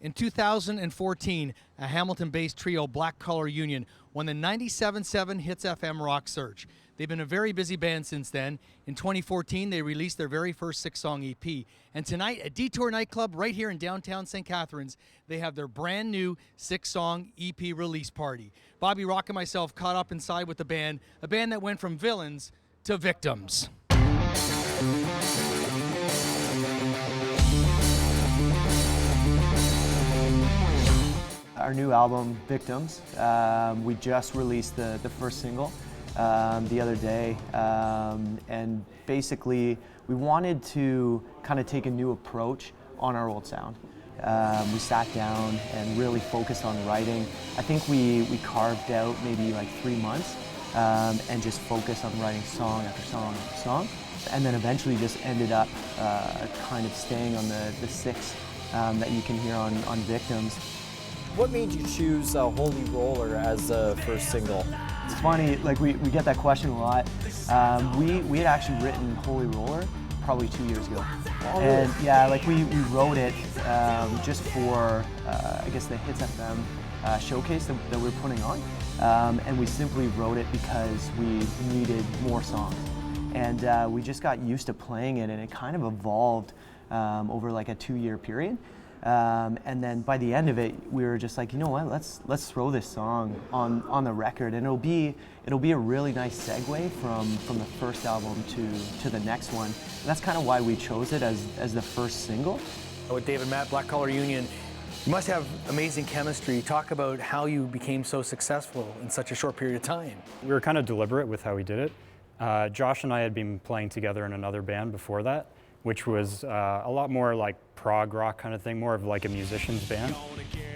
In 2014, a Hamilton-based trio, Black Collar Union, won the 97.7 Hits FM Rock Search. They've been a very busy band since then. In 2014, they released their very first 6-song EP. And tonight, at Detour nightclub right here in downtown St. Catharines, they have their brand new 6-song EP release party. Bobby Rock and myself caught up inside with the band, a band that went from villains to victims. Our new album, Victims, we just released the first single the other day, and basically we wanted to kind of take a new approach on our old sound. We sat down and really focused on writing. I think we carved out maybe like 3 months and just focused on writing song after song after song, and then eventually just ended up kind of staying on the 6 that you can hear on Victims. What made you choose Holy Roller as the first single? It's funny, like we get that question a lot. We had actually written Holy Roller probably 2 years ago. Oh, really? And yeah, like we wrote it just for, I guess, the Hits FM showcase that we're putting on. And we simply wrote it because we needed more songs. And we just got used to playing it, and it kind of evolved over like a 2-year period. And then by the end of it, we were just like, you know what? Let's throw this song on the record, and it'll be a really nice segue from the first album to the next one. And that's kind of why we chose it as the first single. With Dave and Matt, Black Collar Union, you must have amazing chemistry. Talk about how you became so successful in such a short period of time. We were kind of deliberate with how we did it. Josh and I had been playing together in another band before that, which was a lot more like prog rock kind of thing, more of like a musician's band.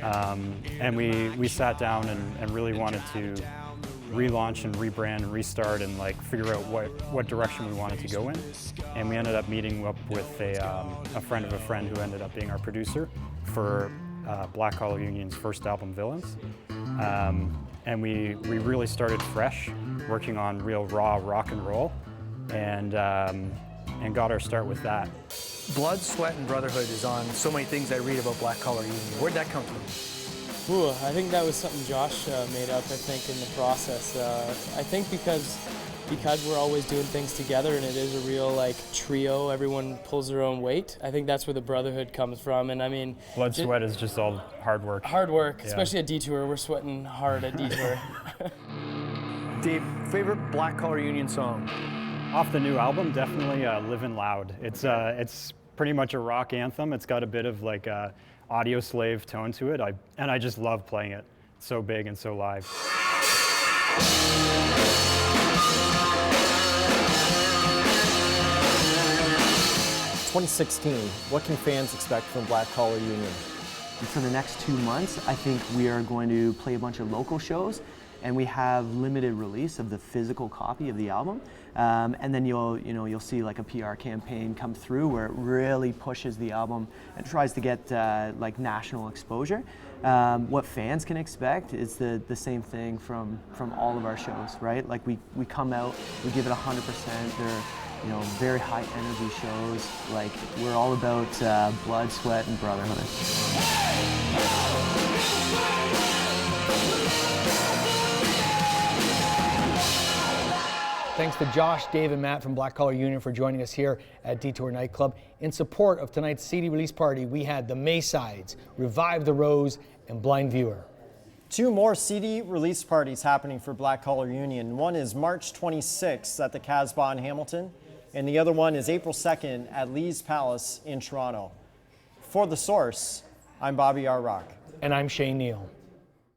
And we sat down and really wanted to relaunch and rebrand and restart and like figure out what direction we wanted to go in. And we ended up meeting up with a friend of a friend who ended up being our producer for Black Collar Union's first album, Villains. And we really started fresh, working on real raw rock and roll, and got our start with that. Blood, Sweat, and Brotherhood is on so many things I read about Black Collar Union. Where'd that come from? Ooh, I think that was something Josh made up, I think, in the process. I think because we're always doing things together and it is a real like trio, everyone pulls their own weight. I think that's where the brotherhood comes from. And I mean, Blood, Sweat is just all hard work. Hard work, yeah. Especially at Detour. We're sweating hard at Detour. Dave, favorite Black Collar Union song? Off the new album, definitely Livin' Loud. It's pretty much a rock anthem. It's got a bit of like a Audio Slave tone to it, and I just love playing it. It's so big and so live. 2016, what can fans expect from Black Collar Union? And for the next 2 months, I think we are going to play a bunch of local shows, and we have limited release of the physical copy of the album. And then you'll see like a PR campaign come through where it really pushes the album and tries to get like national exposure. What fans can expect is the same thing from all of our shows, right? Like we come out, we give it 100%. They're very high energy shows. Like we're all about blood, sweat, and brotherhood. Thanks to Josh, Dave, and Matt from Black Collar Union for joining us here at Detour Nightclub. In support of tonight's CD release party, we had the Maysides, Revive the Rose, and Blind Viewer. 2 more CD release parties happening for Black Collar Union. One is March 26th at the Casbah in Hamilton, and the other one is April 2nd at Lee's Palace in Toronto. For The Source, I'm Bobby R. Rock. And I'm Shane Neal.